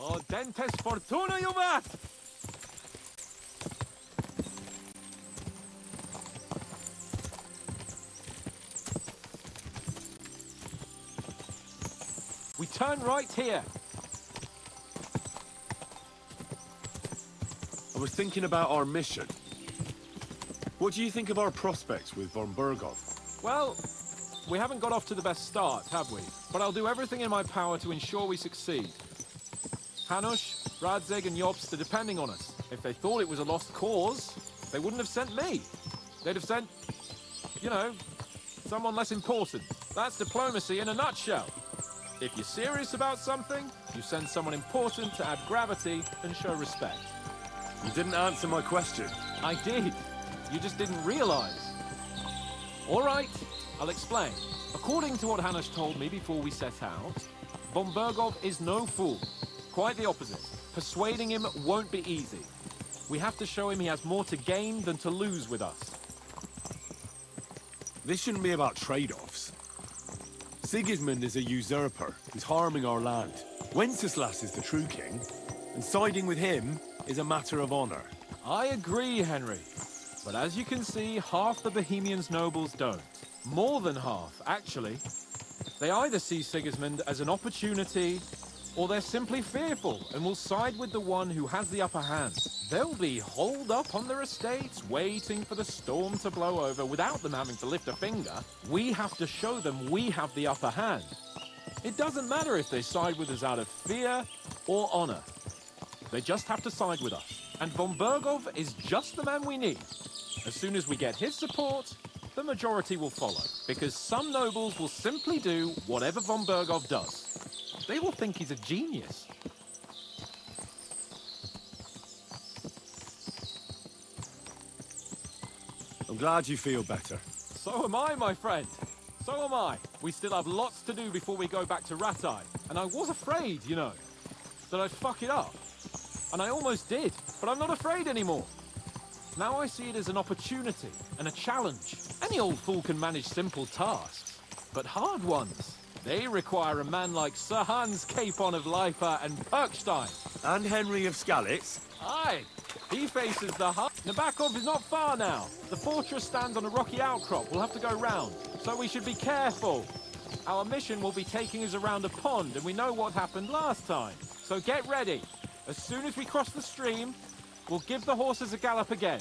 O dentes fortuna juvat! We turn right here. I was thinking about our mission. What do you think of our prospects with von Burgov? Well, we haven't got off to the best start, have we? But I'll do everything in my power to ensure we succeed. Hanush, Radzig and Jobst are depending on us. If they thought it was a lost cause, they wouldn't have sent me. They'd have sent, you know, someone less important. That's diplomacy in a nutshell. If you're serious about something, you send someone important to add gravity and show respect. You didn't answer my question. I did. You just didn't realize. All right, I'll explain. According to what Hanush told me before we set out, von Burgov is no fool. Quite the opposite. Persuading him won't be easy. We have to show him he has more to gain than to lose with us. This shouldn't be about trade-offs. Sigismund is a usurper who's harming our land. Wenceslas is the true king, and siding with him is a matter of honor. I agree, Henry. But as you can see, half the Bohemians' nobles don't. More than half, actually. They either see Sigismund as an opportunity, or they're simply fearful and will side with the one who has the upper hand. They'll be holed up on their estates, waiting for the storm to blow over without them having to lift a finger. We have to show them we have the upper hand. It doesn't matter if they side with us out of fear or honor. They just have to side with us. And von Burgov is just the man we need. As soon as we get his support, the majority will follow. Because some nobles will simply do whatever von Burgov does. They will think he's a genius. I'm glad you feel better. So am I, my friend. So am I. We still have lots to do before we go back to Ratai. And I was afraid, you know, that I'd fuck it up. And I almost did, but I'm not afraid anymore. Now I see it as an opportunity and a challenge. Any old fool can manage simple tasks, but hard ones, they require a man like Sir Hans Capon of Leipa and Perkstein. And Henry of Skalitz. Aye, he faces the hut. Nabokov is not far now. The fortress stands on a rocky outcrop. We'll have to go round, so we should be careful. Our mission will be taking us around a pond, and we know what happened last time. So get ready. As soon as we cross the stream, we'll give the horses a gallop again.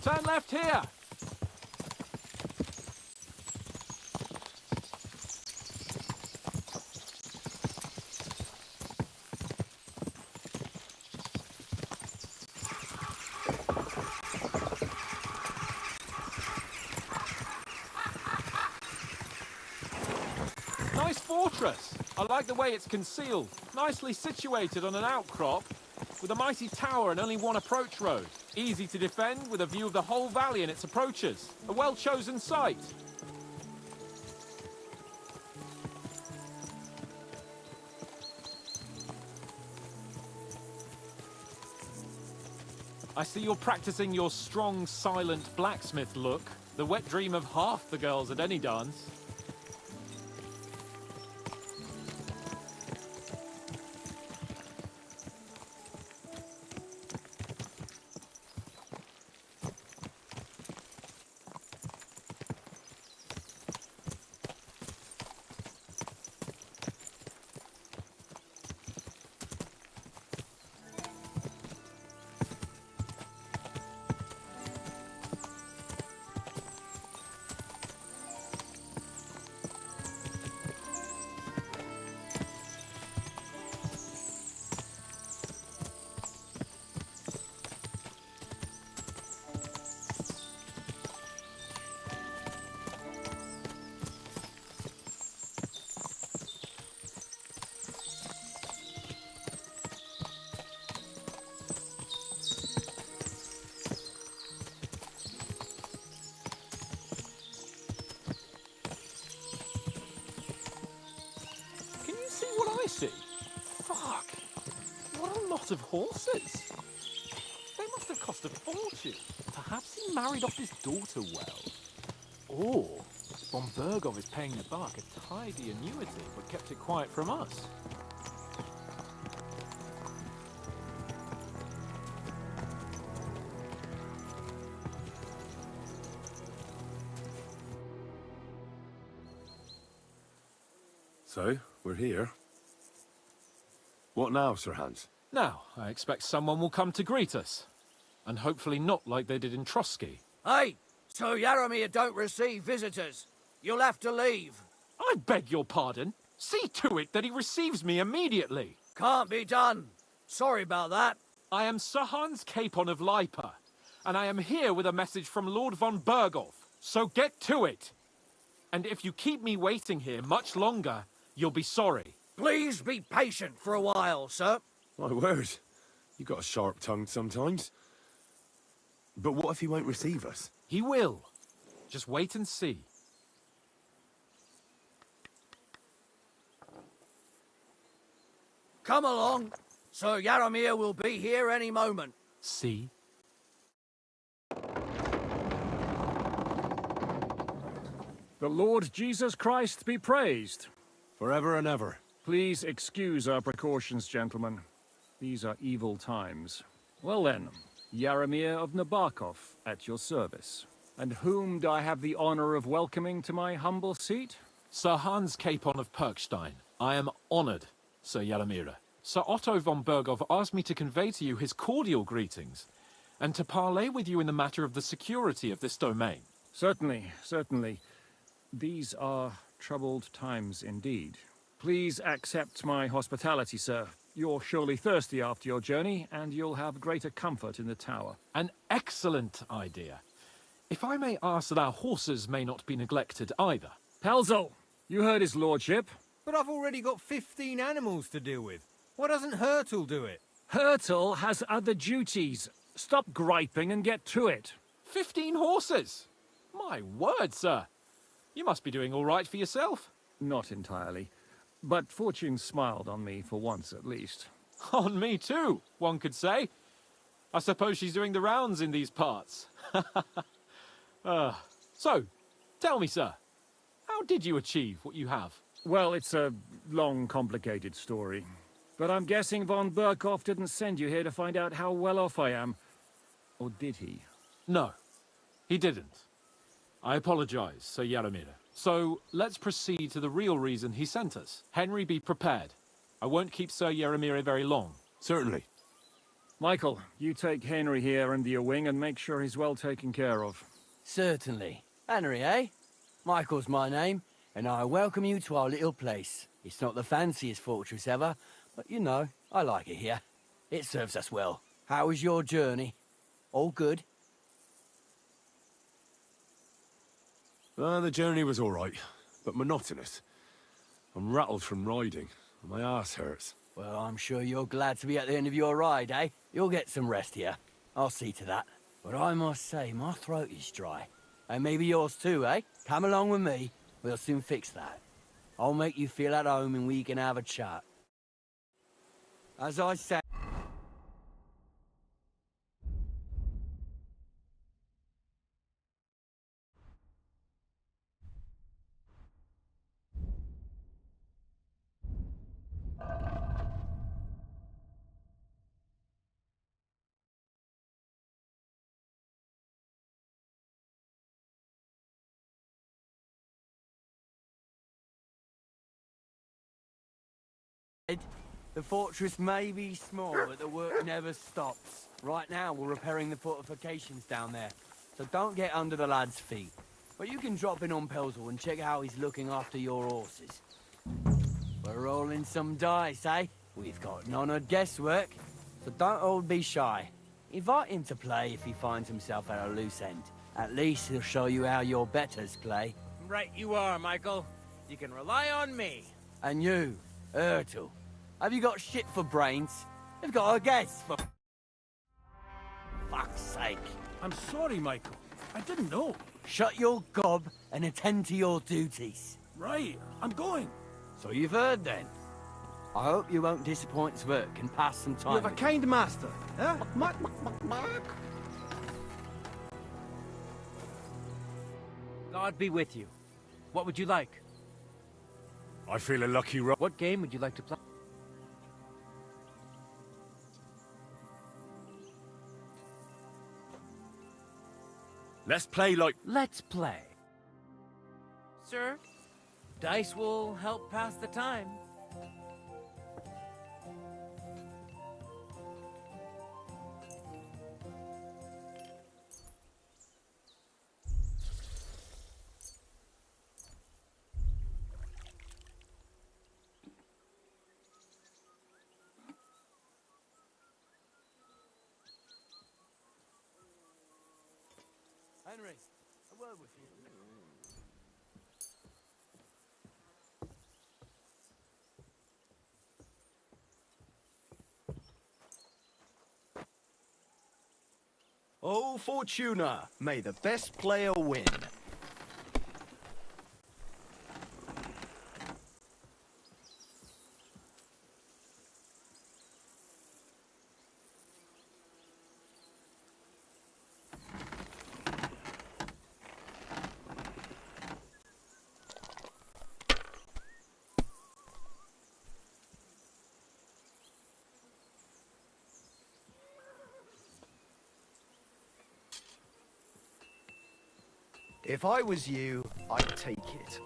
Turn left here! Nice fortress! I like the way it's concealed. Nicely situated on an outcrop, with a mighty tower and only one approach road. Easy to defend with a view of the whole valley and its approaches. A well-chosen site. I see you're practicing your strong, silent blacksmith look. The wet dream of half the girls at any dance. see. Fuck! What a lot of horses! They must have cost a fortune. Perhaps he married off his daughter well. Or von Bergov is paying the Bach a tidy annuity, but kept it quiet from us. So, we're here. What now, Sir Hans? Now, I expect someone will come to greet us. And hopefully not like they did in Trotsky. Hey, so Yaromir don't receive visitors. You'll have to leave. I beg your pardon. See to it that he receives me immediately. Can't be done. Sorry about that. I am Sir Hans Capon of Lipa, and I am here with a message from Lord von Bergov. So get to it. And if you keep me waiting here much longer, you'll be sorry. Please be patient for a while, sir. My word. You got a sharp tongue sometimes. But what if he won't receive us? He will. Just wait and see. Come along. Sir Yaromir will be here any moment. See? The Lord Jesus Christ be praised. Forever and ever. Please excuse our precautions, gentlemen. These are evil times. Well then, Yaromir of Nabokov, at your service. And whom do I have the honor of welcoming to my humble seat? Sir Hans Capon of Perkstein. I am honored, Sir Yaromir. Sir Otto von Bergov asked me to convey to you his cordial greetings, and to parley with you in the matter of the security of this domain. Certainly, certainly. These are troubled times indeed. Please accept my hospitality, sir. You're surely thirsty after your journey, and you'll have greater comfort in the tower. An excellent idea. If I may ask that our horses may not be neglected either. Pelzel, you heard his lordship. But I've already got 15 animals to deal with. Why doesn't Hurtle do it? Hurtle has other duties. Stop griping and get to it. 15 horses? My word, sir. You must be doing all right for yourself. Not entirely. But fortune smiled on me for once at least. On me too, one could say. I suppose she's doing the rounds in these parts. So, tell me, sir, how did you achieve what you have? Well, it's a long, complicated story. But I'm guessing von Berkov didn't send you here to find out how well off I am. Or did he? No, he didn't. I apologize, Sir Yaromir. So, let's proceed to the real reason he sent us. Henry, be prepared. I won't keep Sir Yaromir very long. Certainly. Michael, you take Henry here under your wing and make sure he's well taken care of. Certainly. Henry, eh? Michael's my name, and I welcome you to our little place. It's not the fanciest fortress ever, but you know, I like it here. It serves us well. How was your journey? All good? The journey was all right, but monotonous. I'm rattled from riding, and my ass hurts. Well, I'm sure you're glad to be at the end of your ride, eh? You'll get some rest here. I'll see to that. But I must say, my throat is dry. And maybe yours too, eh? Come along with me. We'll soon fix that. I'll make you feel at home and we can have a chat. As I said... The fortress may be small, but the work never stops. Right now, we're repairing the fortifications down there, so don't get under the lad's feet. But you can drop in on Pelzel and check how he's looking after your horses. We're rolling some dice, eh? We've got none of guesswork, so don't all be shy. Invite him to play if he finds himself at a loose end. At least he'll show you how your betters play. Right you are, Michael. You can rely on me. And you, Ertl, have you got shit for brains? You've got a guess for... Fuck's sake. I'm sorry, Michael. I didn't know. Shut your gob and attend to your duties. Right, I'm going. So you've heard then. I hope you won't disappoint Zwerk and pass some time You have a with him. kind master, huh? God be with you. What would you like? I feel a lucky rock. What game would you like to play? Let's play like... Let's play. Sir, dice will help pass the time. Henry, a word with you. Oh, Fortuna, may the best player win. If I was you, I'd take it.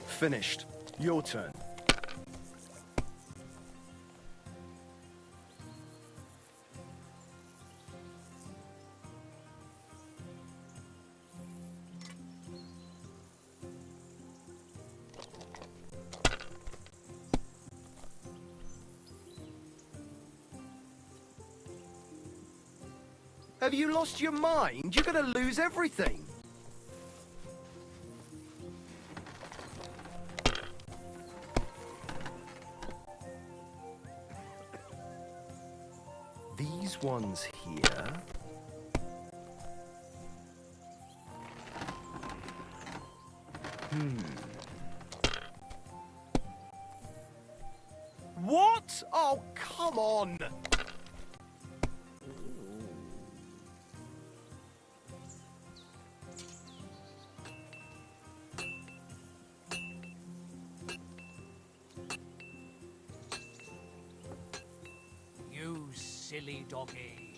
Finished. Your turn. Have you lost your mind? You're gonna lose everything. These ones here. What? Oh, come on! You silly doggy.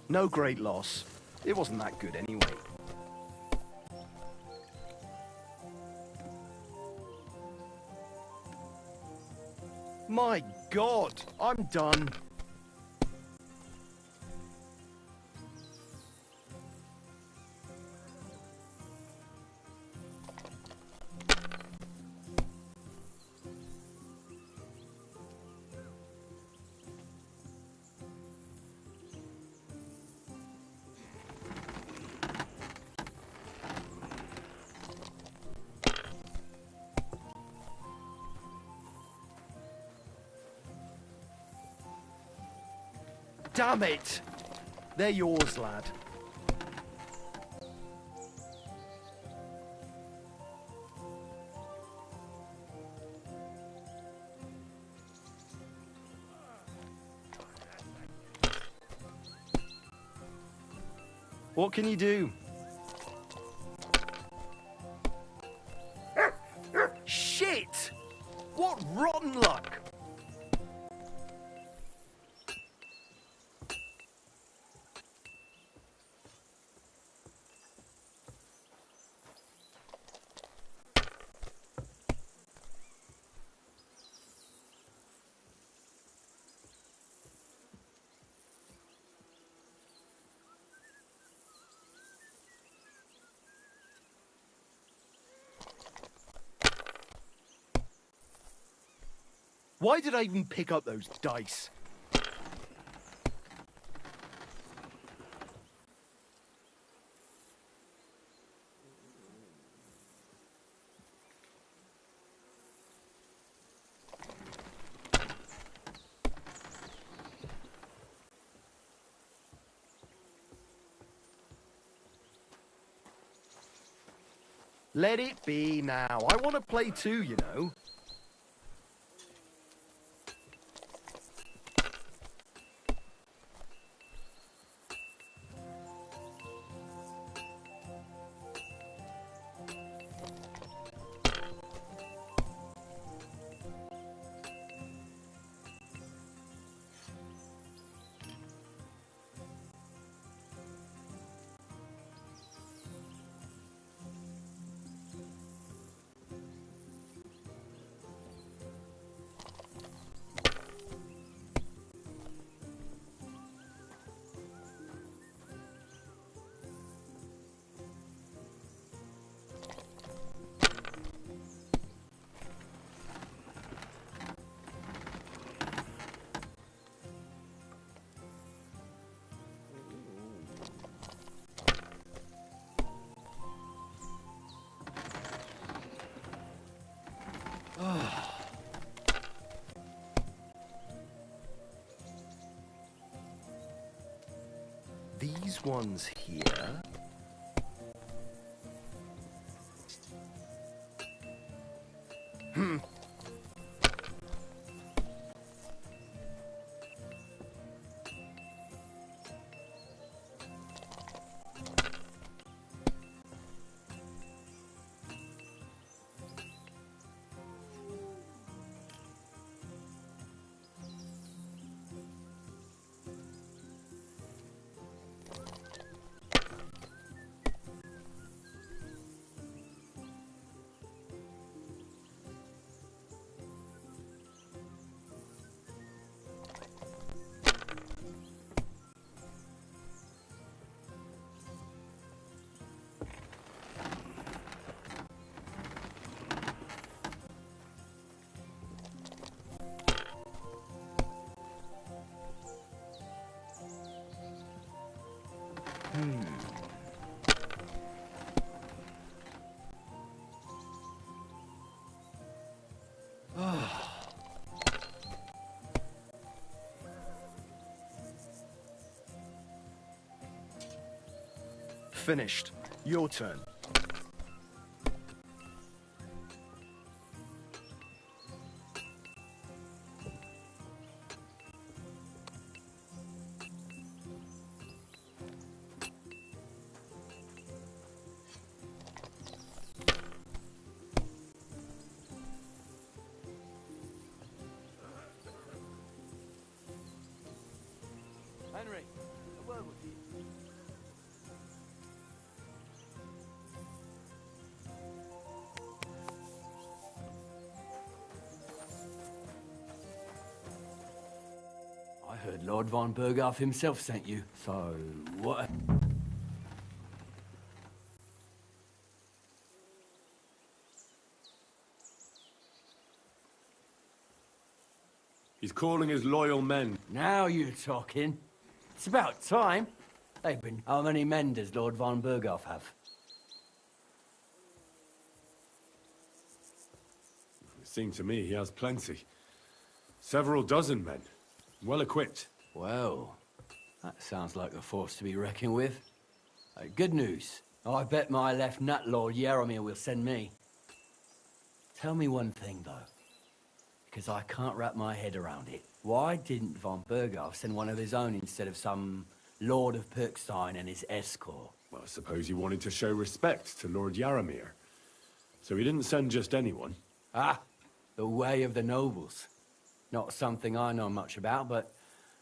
No great loss. It wasn't that good anyway. My God, I'm done. Damn it! They're yours, lad. What can you do? Shit! What rotten luck! Why did I even pick up those dice? Let it be now. I want to play too, you know. These ones here. Finished. Your turn. Henry, a word with you. I heard Lord von Berghoff himself sent you, so what? He's calling his loyal men. Now you're talking. It's about time. They've been... How many men does Lord von Berghoff have? It seemed to me he has plenty. Several dozen men. Well equipped. Well, that sounds like a force to be reckoned with. Good news. I bet my left nut Lord Yaromir will send me. Tell me one thing, though. Because I can't wrap my head around it. Why didn't von Berghoff send one of his own instead of some Lord of Pirkstein and his escort? Well, I suppose he wanted to show respect to Lord Yaromir. So he didn't send just anyone. Ah, the way of the nobles. Not something I know much about, but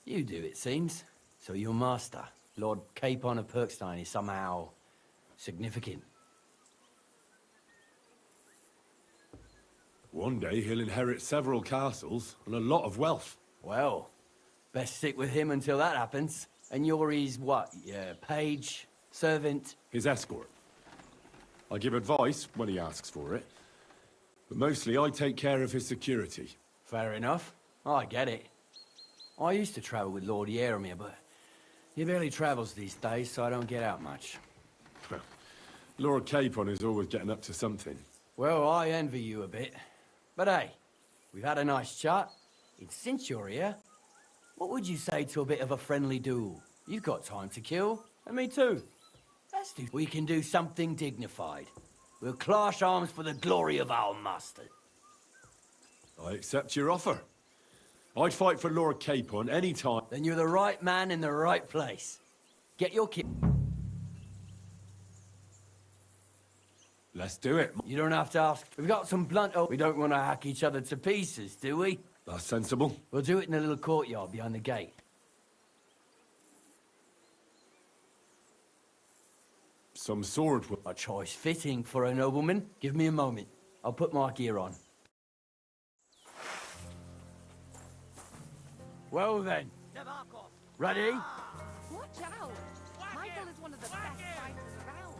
you do, it seems. So your master, Lord Capon of Pirkstein, is somehow significant. One day he'll inherit several castles and a lot of wealth. Well, best stick with him until that happens. And you're his, what, page, servant? His escort. I give advice when he asks for it. But mostly I take care of his security. Fair enough. I get it. I used to travel with Lord Yaromir, but he barely travels these days, so I don't get out much. Lord Capon is always getting up to something. Well, I envy you a bit. But hey, we've had a nice chat. And since you're here, what would you say to a bit of a friendly duel? You've got time to kill, and me too. Let's do... We can do something dignified. We'll clash arms for the glory of our master. I accept your offer. I'd fight for Lord Capon any time. Then you're the right man in the right place. Get your kit. Let's do it. You don't have to ask. We've got some blunt... Oh, we don't want to hack each other to pieces, do we? That's sensible. We'll do it in a little courtyard behind the gate. Some sword will... A choice fitting for a nobleman. Give me a moment. I'll put my gear on. Well then. Ready? Watch out! Michael is one of the best fighters around.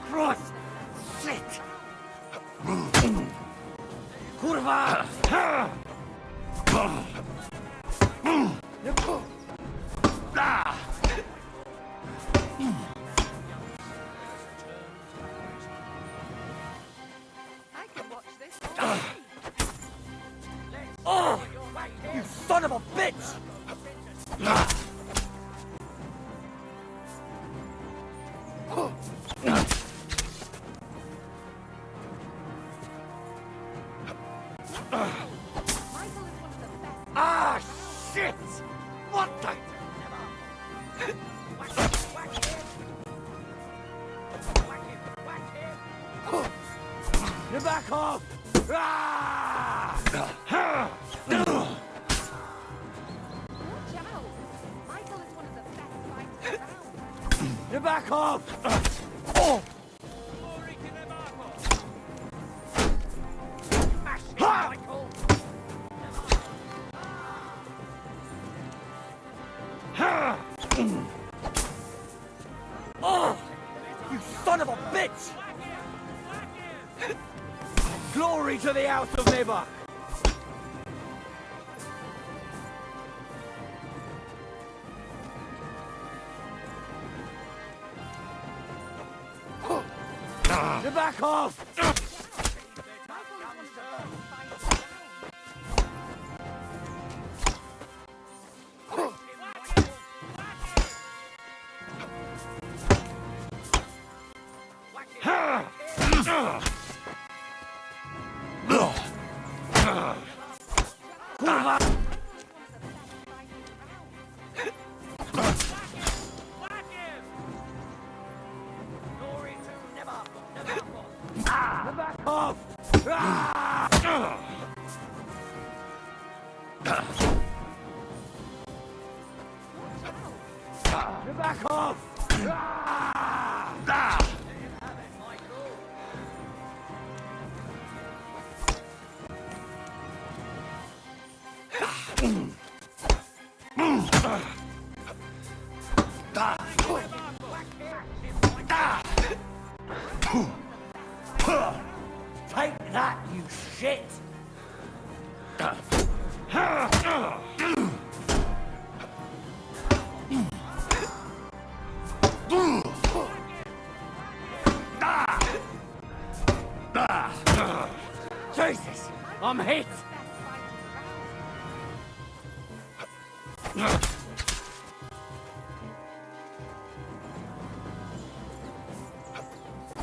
Cross! Shit! Kurwa! I can watch this all day. Oh! You son of a bitch! Michael is one of the best. Ah, shit! What the? You back off! Ah! Watch out! Michael is one of the best fighters around. You back off! Oh! Ha! Oh! You son of a bitch! Glory to the House of Never! You back off! Michael is one of the best fighters around. You back off! Ah! You back off! Ah! Take that, you shit! Jesus! I'm hit! Best fighters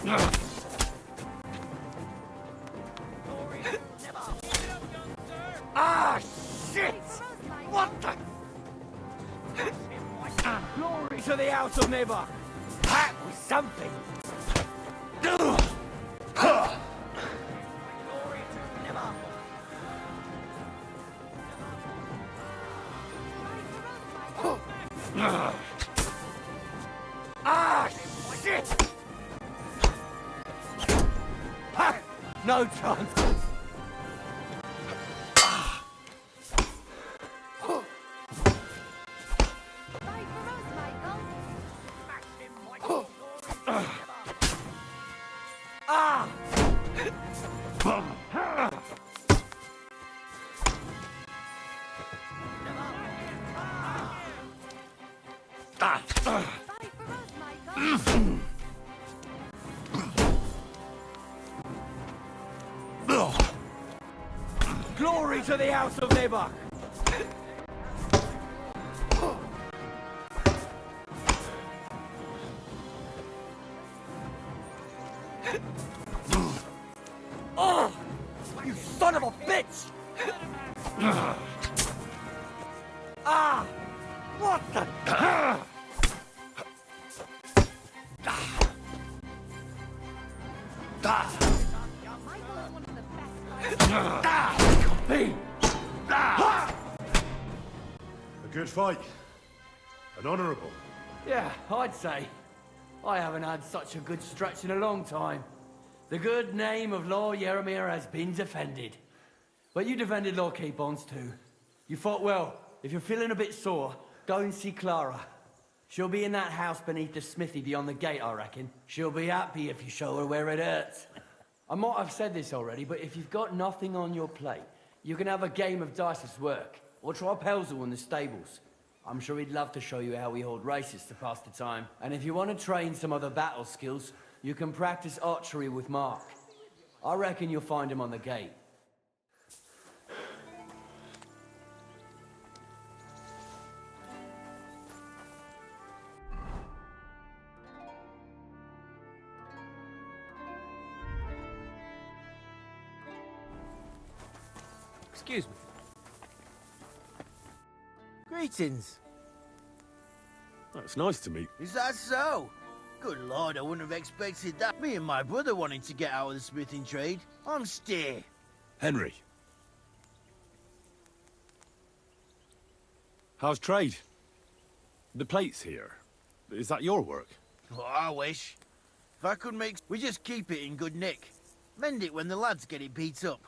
around. Ah, shit! What the? Glory to the House of Never! That was something! Ah, shit! Ha! No chance! Fight for us, Michael. Ah! Fight for us, Michael. Glory to the House of Nebuch! Oh! You son of a bitch! Ah! What the? Michael is one of the best. Me! A good fight. An honourable. Yeah, I'd say. I haven't had such a good stretch in a long time. The good name of Lord Yeremir has been defended. But you defended Lord Capons too. You fought well. If you're feeling a bit sore, go and see Clara. She'll be in that house beneath the smithy beyond the gate, I reckon. She'll be happy if you show her where it hurts. I might have said this already, but if you've got nothing on your plate, you can have a game of dice's work. Or try Pelzel in the stables. I'm sure he'd love to show you how we hold races to pass the time. And if you want to train some other battle skills, you can practice archery with Mark. I reckon you'll find him on the gate. Excuse me. Greetings. It's nice to meet. Is that so? Good lord, I wouldn't have expected that. Me and my brother wanting to get out of the smithing trade. I'm steer. Henry. How's trade? The plate's here. Is that your work? Oh, I wish. If I could make... We just keep it in good nick. Mend it when the lads get it beat up.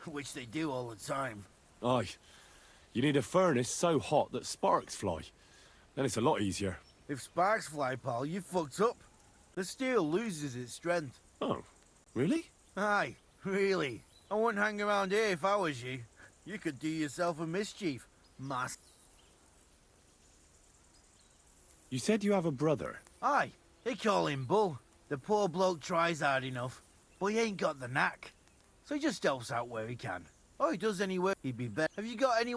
Which they do all the time. Aye. You need a furnace so hot that sparks fly. Then it's a lot easier. If sparks fly, pal, you fucked up. The steel loses its strength. Oh, really? Aye, really. I wouldn't hang around here if I was you. You could do yourself a mischief, mass. You said you have a brother. Aye, they call him Bull. The poor bloke tries hard enough, but he ain't got the knack. So he just helps out where he can. Or he does any work, he'd be better. Have you got any...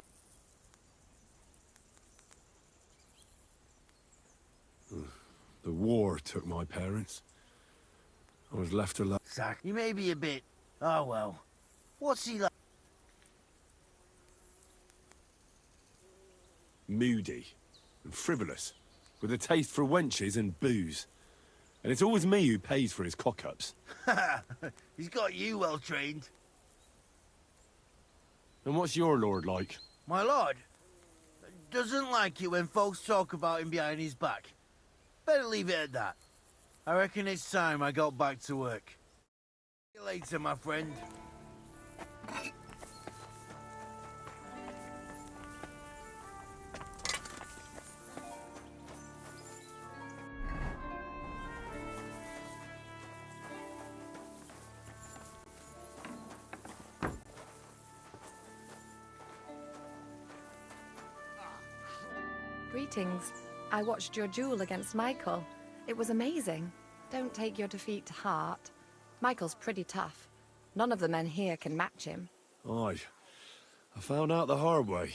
The war took my parents. I was left alone. Zach, he may be a bit... Oh well. What's he like? Moody and frivolous, with a taste for wenches and booze. And it's always me who pays for his cock-ups. He's got you well trained. And what's your lord like? My lord doesn't like it when folks talk about him behind his back. Better leave it at that. I reckon it's time I got back to work. See you later, my friend. Greetings. I watched your duel against Michael. It was amazing. Don't take your defeat to heart. Michael's pretty tough. None of the men here can match him. Aye. I found out the hard way.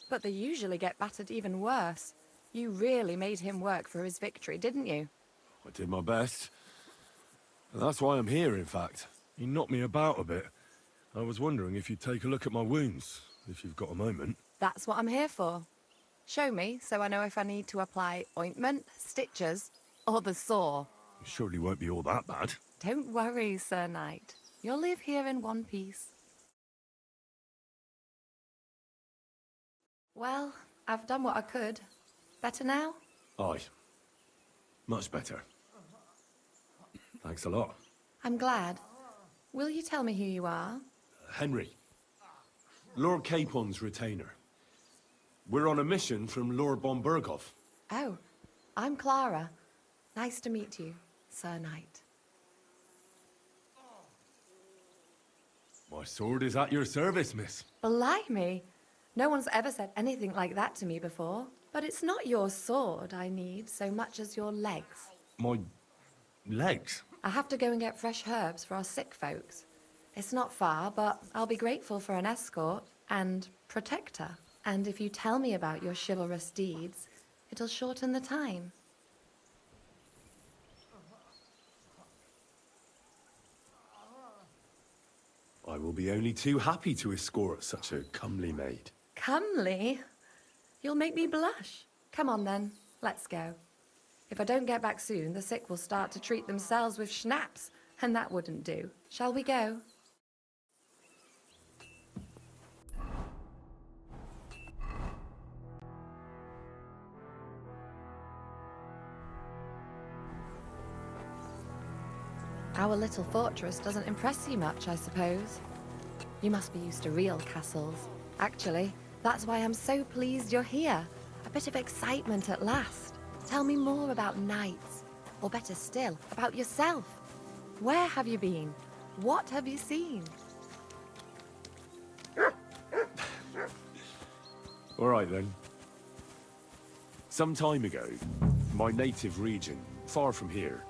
But they usually get battered even worse. You really made him work for his victory, didn't you? I did my best. And that's why I'm here, in fact. He knocked me about a bit. I was wondering if you'd take a look at my wounds, if you've got a moment. That's what I'm here for. Show me, so I know if I need to apply ointment, stitches, or the saw. It surely won't be all that bad. Don't worry, Sir Knight. You'll live here in one piece. Well, I've done what I could. Better now? Aye. Much better. Thanks a lot. I'm glad. Will you tell me who you are? Henry. Lord Capon's retainer. We're on a mission from Lord Bombergov. Oh, I'm Clara. Nice to meet you, Sir Knight. My sword is at your service, miss. Blimey! No one's ever said anything like that to me before. But it's not your sword I need so much as your legs. My legs? I have to go and get fresh herbs for our sick folks. It's not far, but I'll be grateful for an escort. and protector. And if you tell me about your chivalrous deeds, it'll shorten the time. I will be only too happy to escort such a comely maid. Comely? You'll make me blush. Come on then, let's go. If I don't get back soon, the sick will start to treat themselves with schnapps, and that wouldn't do. Shall we go? Our little fortress doesn't impress you much, I suppose. You must be used to real castles. Actually, that's why I'm so pleased you're here. A bit of excitement at last. Tell me more about knights, or better still, about yourself. Where have you been? What have you seen? All right then. Some time ago, my native region, far from here,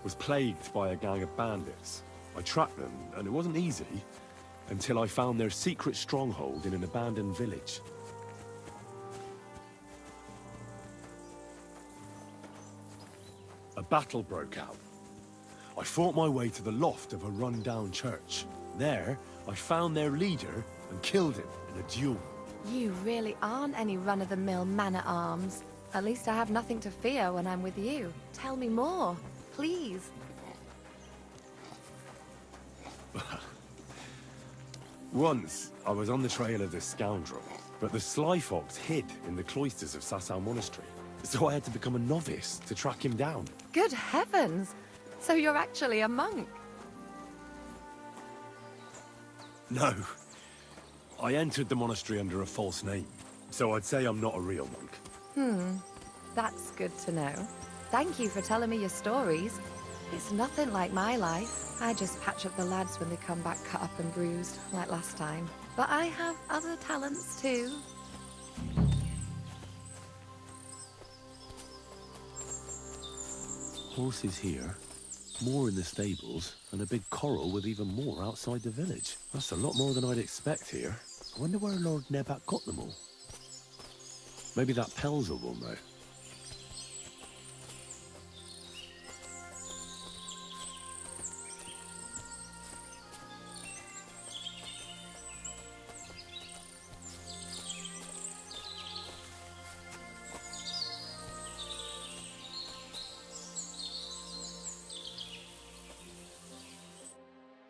was plagued by a gang of bandits. I tracked them, and it wasn't easy, until I found their secret stronghold in an abandoned village. A battle broke out. I fought my way to the loft of a run-down church. There, I found their leader and killed him in a duel. You really aren't any run-of-the-mill man-at-arms. At least I have nothing to fear when I'm with you. Tell me more, please. Once, I was on the trail of this scoundrel, but the sly fox hid in the cloisters of Sasau Monastery. So I had to become a novice to track him down. Good heavens! So you're actually a monk? No. I entered the monastery under a false name, so I'd say I'm not a real monk. That's good to know. Thank you for telling me your stories. It's nothing like my life. I just patch up the lads when they come back cut up and bruised, like last time. But I have other talents too. Horses here, more in the stables, and a big corral with even more outside the village. That's a lot more than I'd expect here. I wonder where Lord Nebat got them all. Maybe that Pelzer will know.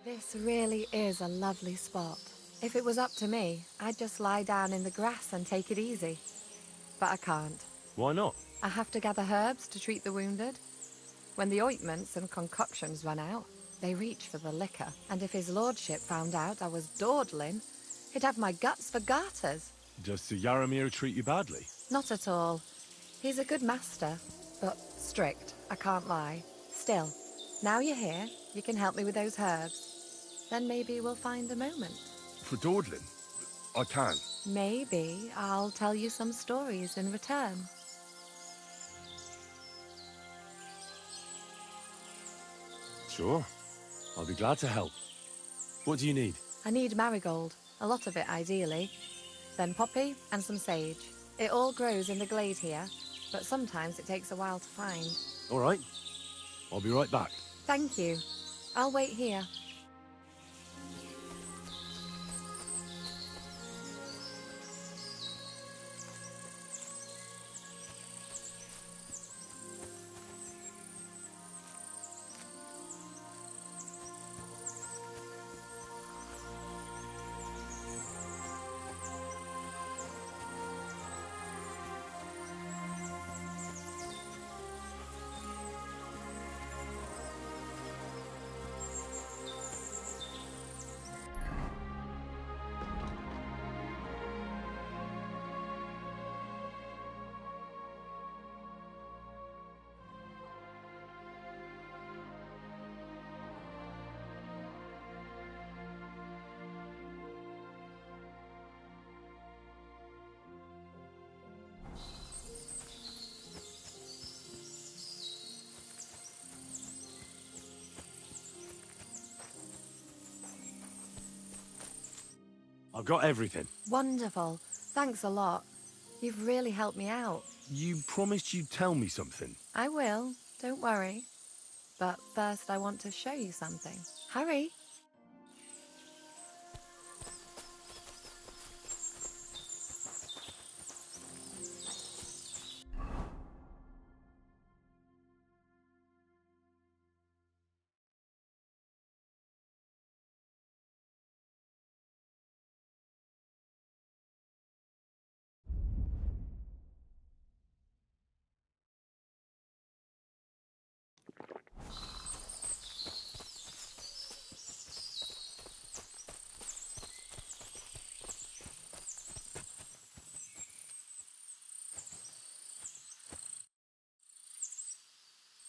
This really is a lovely spot. If it was up to me, I'd just lie down in the grass and take it easy. But I can't. Why not? I have to gather herbs to treat the wounded. When the ointments and concoctions run out, they reach for the liquor. And if his lordship found out I was dawdling, he'd have my guts for garters. Does Sir Yaramir treat you badly? Not at all. He's a good master, but strict, I can't lie. Still, now you're here, you can help me with those herbs. Then maybe we'll find a moment. For dawdling? I can. Maybe I'll tell you some stories in return. Sure. I'll be glad to help. What do you need? I need marigold, a lot of it ideally. Then poppy and some sage. It all grows in the glade here, but sometimes it takes a while to find. All right. I'll be right back. Thank you. I'll wait here. I've got everything. Wonderful. Thanks a lot. You've really helped me out. You promised you'd tell me something. I will. Don't worry. But first I want to show you something. Hurry.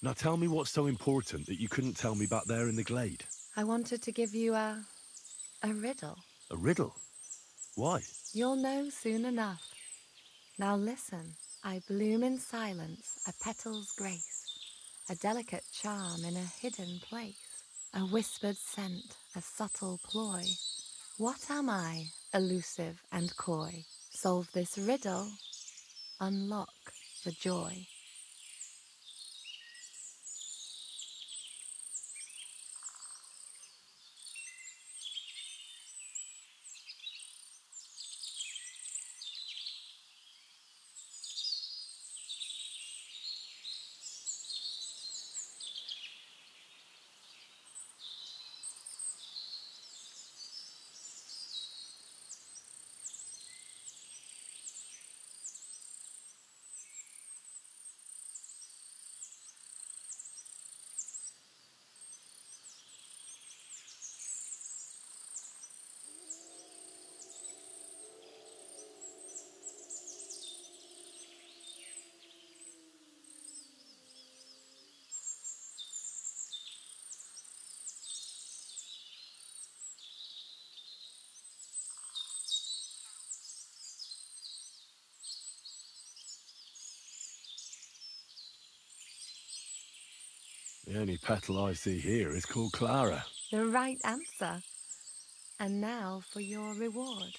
Now tell me what's so important that you couldn't tell me back there in the glade. I wanted to give you a riddle. A riddle? Why? You'll know soon enough. Now listen. I bloom in silence, a petal's grace, a delicate charm in a hidden place, a whispered scent, a subtle ploy. What am I, elusive and coy? Solve this riddle, unlock the joy. The only petal I see here is called Clara. The right answer. And now for your reward.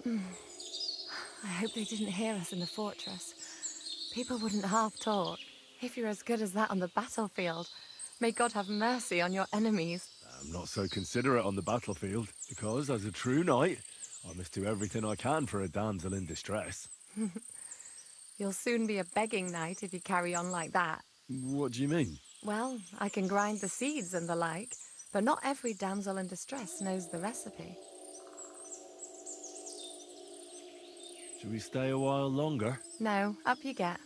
I hope they didn't hear us in the fortress. People wouldn't half talk. If you're as good as that on the battlefield, may God have mercy on your enemies. I'm not so considerate on the battlefield, because as a true knight, I must do everything I can for a damsel in distress. You'll soon be a begging knight if you carry on like that. What do you mean? Well, I can grind the seeds and the like, but not every damsel in distress knows the recipe. Should we stay a while longer? No, up you get.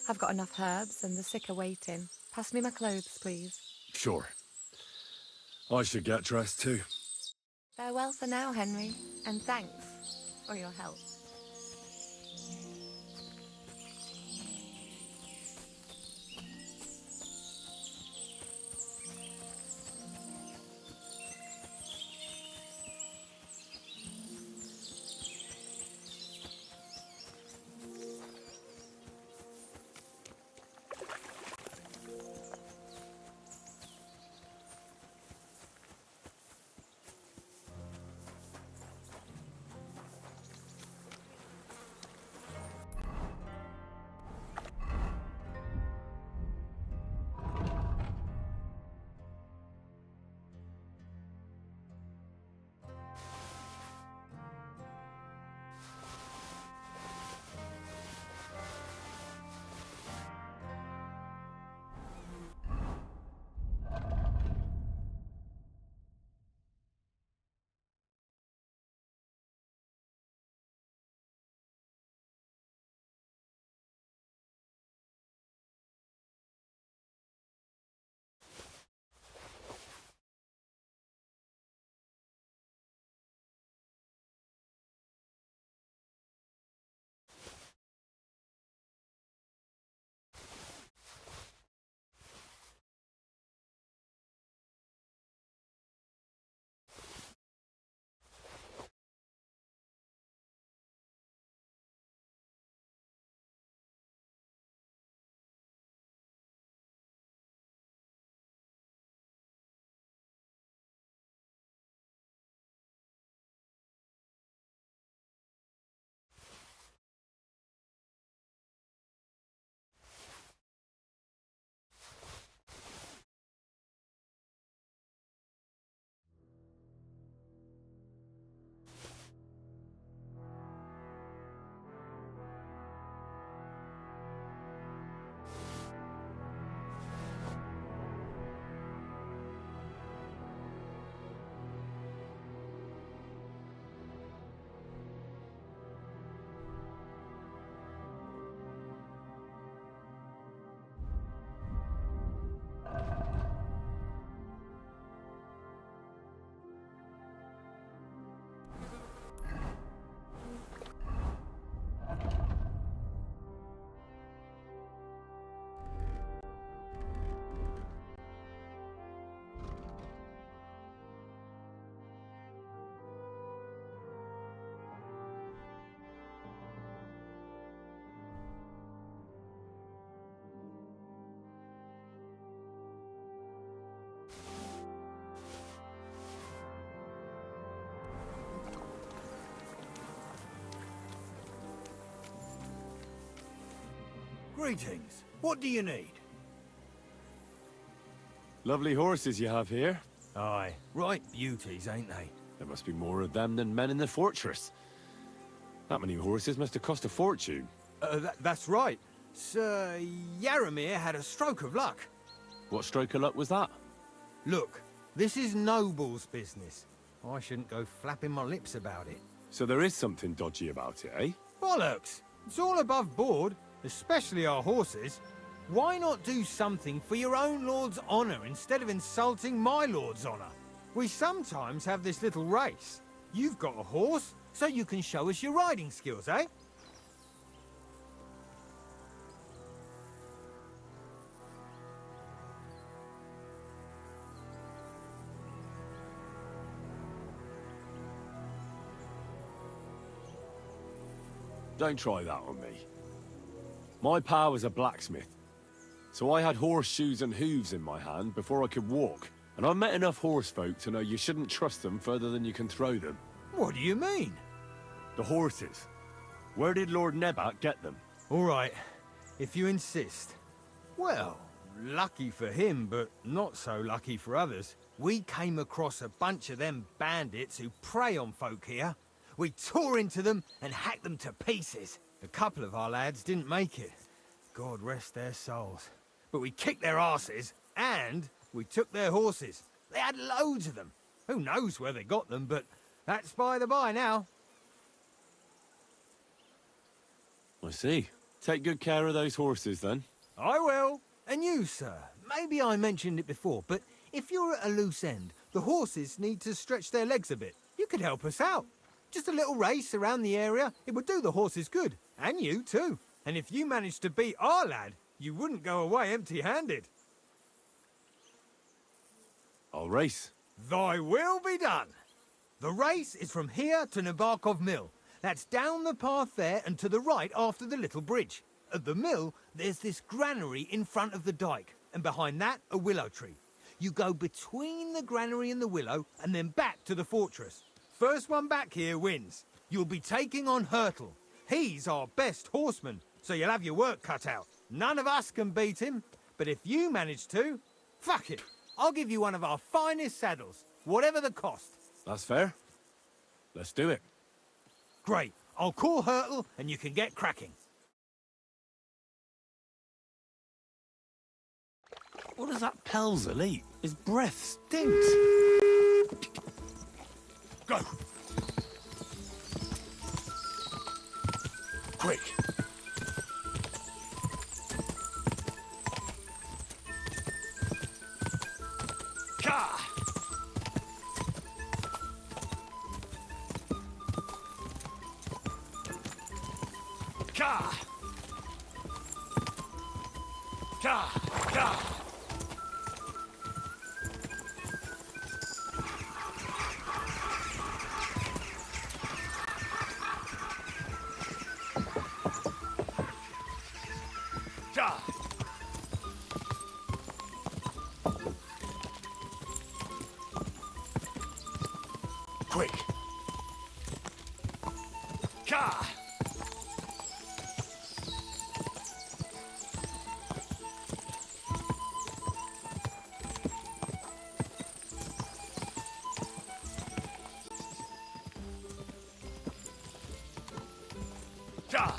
I've got enough herbs and the sick are waiting. Pass me my clothes, please. Sure. I should get dressed too. Farewell for now, Henry, and thanks for your help. Greetings. What do you need? Lovely horses you have here. Aye, right beauties, ain't they? There must be more of them than men in the fortress. That many horses must have cost a fortune. That's right. Sir Yaramir had a stroke of luck. What stroke of luck was that? Look, this is noble's business. I shouldn't go flapping my lips about it. So there is something dodgy about it, eh? Bollocks! It's all above board, especially our horses. Why not do something for your own lord's honour instead of insulting my lord's honour? We sometimes have this little race. You've got a horse, so you can show us your riding skills, eh? Don't try that on me. My pa was a blacksmith, so I had horseshoes and hooves in my hand before I could walk. And I met enough horse folk to know you shouldn't trust them further than you can throw them. What do you mean? The horses. Where did Lord Nebat get them? All right, if you insist. Well, lucky for him, but not so lucky for others. We came across a bunch of them bandits who prey on folk here. We tore into them and hacked them to pieces. A couple of our lads didn't make it. God rest their souls. But we kicked their asses, and we took their horses. They had loads of them. Who knows where they got them, but that's by the by now. I see. Take good care of those horses, then. I will. And you, sir. Maybe I mentioned it before, but if you're at a loose end, the horses need to stretch their legs a bit. You could help us out. Just a little race around the area, it would do the horses good. And you, too. And if you managed to beat our lad, you wouldn't go away empty-handed. I'll race. Thy will be done. The race is from here to Nabokov Mill. That's down the path there and to the right after the little bridge. At the mill, there's this granary in front of the dike, and behind that, a willow tree. You go between the granary and the willow, and then back to the fortress. First one back here wins. You'll be taking on Hurtle. He's our best horseman, so you'll have your work cut out. None of us can beat him, but if you manage to, fuck it. I'll give you one of our finest saddles, whatever the cost. That's fair. Let's do it. Great. I'll call Hurtle and you can get cracking. What does that Pelzel eat? His breath stinks. Go! Quick! Ka! Ka! Ka! Ka! Ka! Quick! Ka! Ka!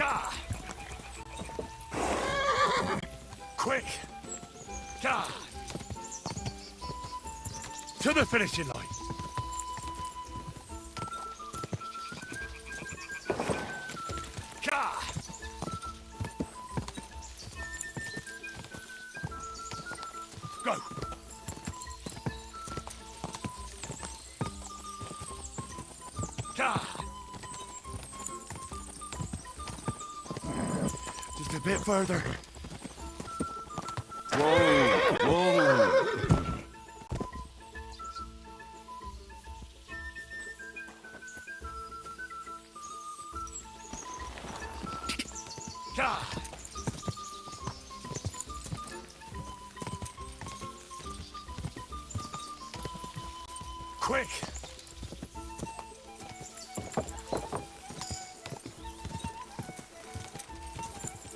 Gah! Quick! Gah! To the finishing line! Gah! Go! Gah! Just a bit further. Whoa! Whoa! Gah! Quick!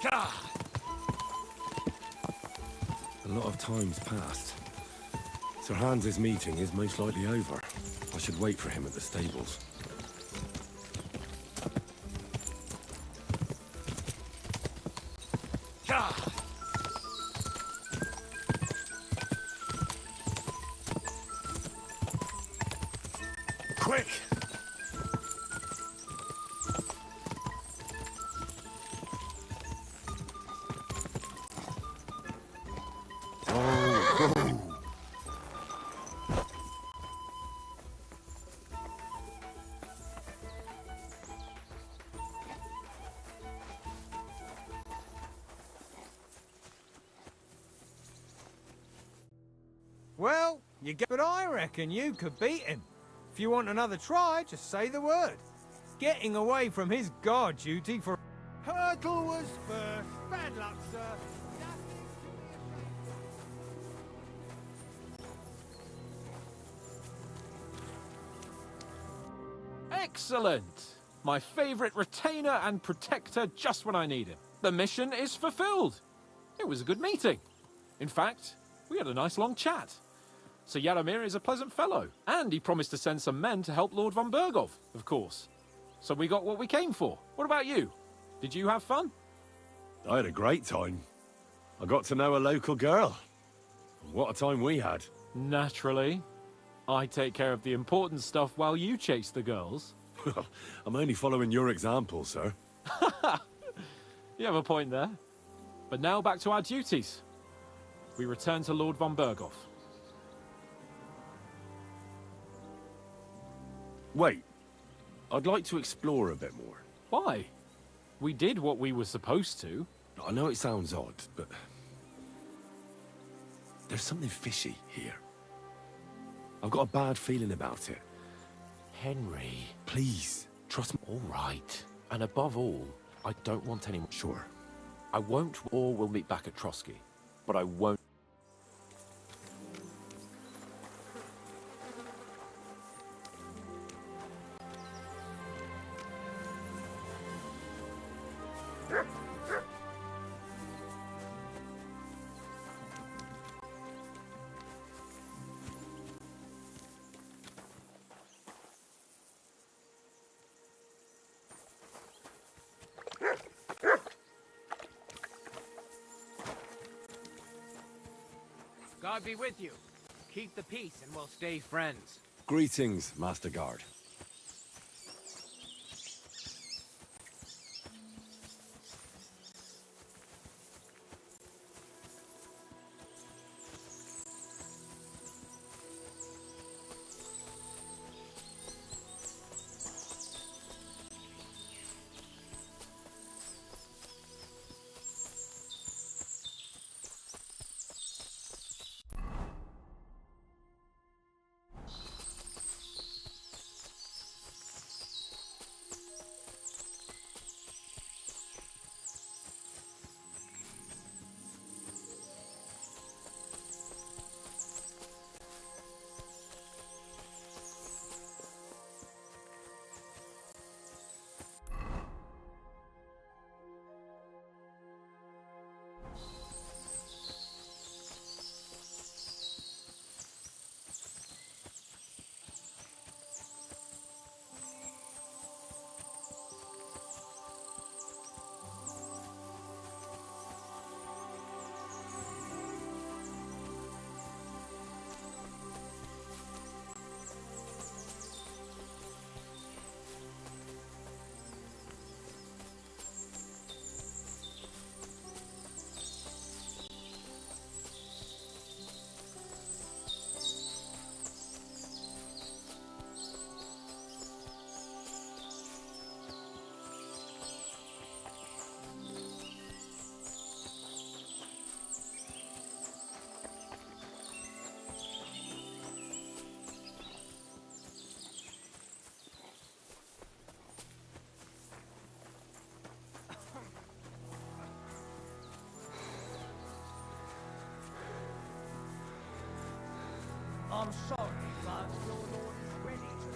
Gah! A lot of time's passed. Sir Hans's meeting is most likely over. I should wait for him at the stables. Gah! Quick! Well, you get, but I reckon you could beat him. If you want another try, just say the word. Getting away from his guard duty for... Hurtle was first. Bad luck, sir. Excellent! My favourite retainer and protector just when I need him. The mission is fulfilled. It was a good meeting. In fact, we had a nice long chat. Sir Yaramir is a pleasant fellow, and he promised to send some men to help Lord von Bergov, of course. So we got what we came for. What about you? Did you have fun? I had a great time. I got to know a local girl. What a time we had. Naturally. I take care of the important stuff while you chase the girls. I'm only following your example, sir. You have a point there. But now back to our duties. We return to Lord von Bergov. Wait. I'd like to explore a bit more. Why? We did what we were supposed to. I know it sounds odd, but... there's something fishy here. I've got a bad feeling about it. Henry. Please, trust me. All right. And above all, I don't want any more. Sure. I won't, or we'll meet back at Trotsky. But I won't. God be with you. Keep the peace and we'll stay friends. Greetings, Master Guard. I'm sorry, but your lord is ready to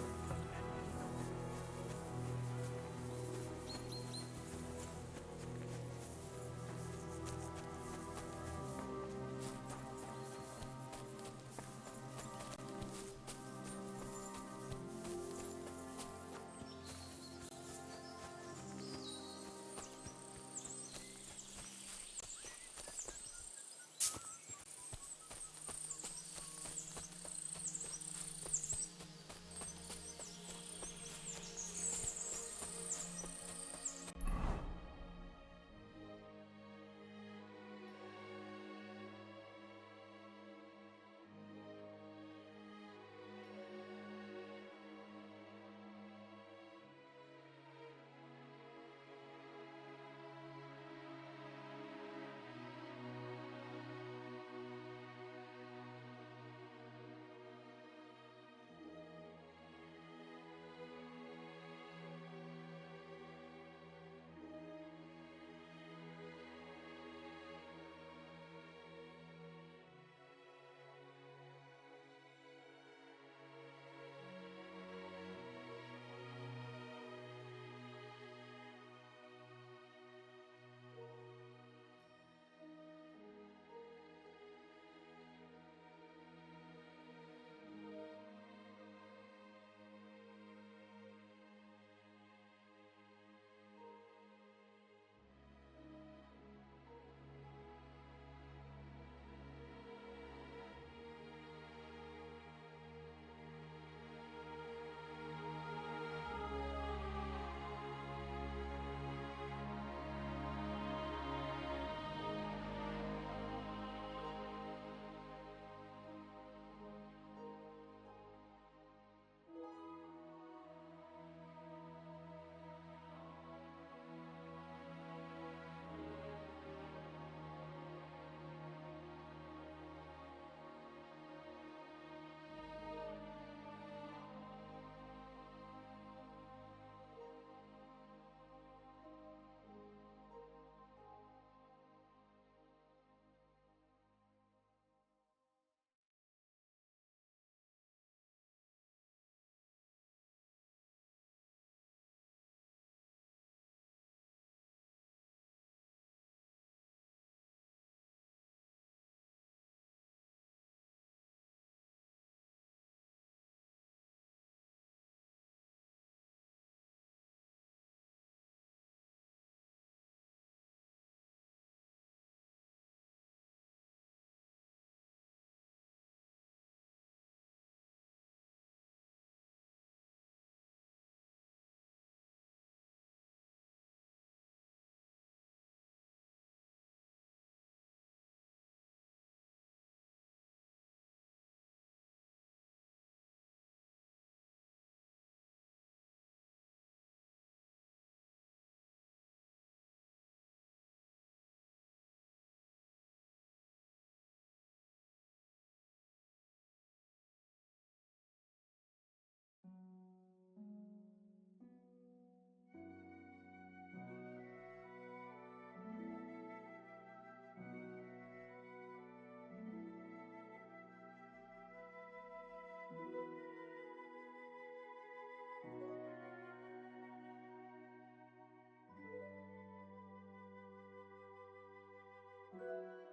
leave.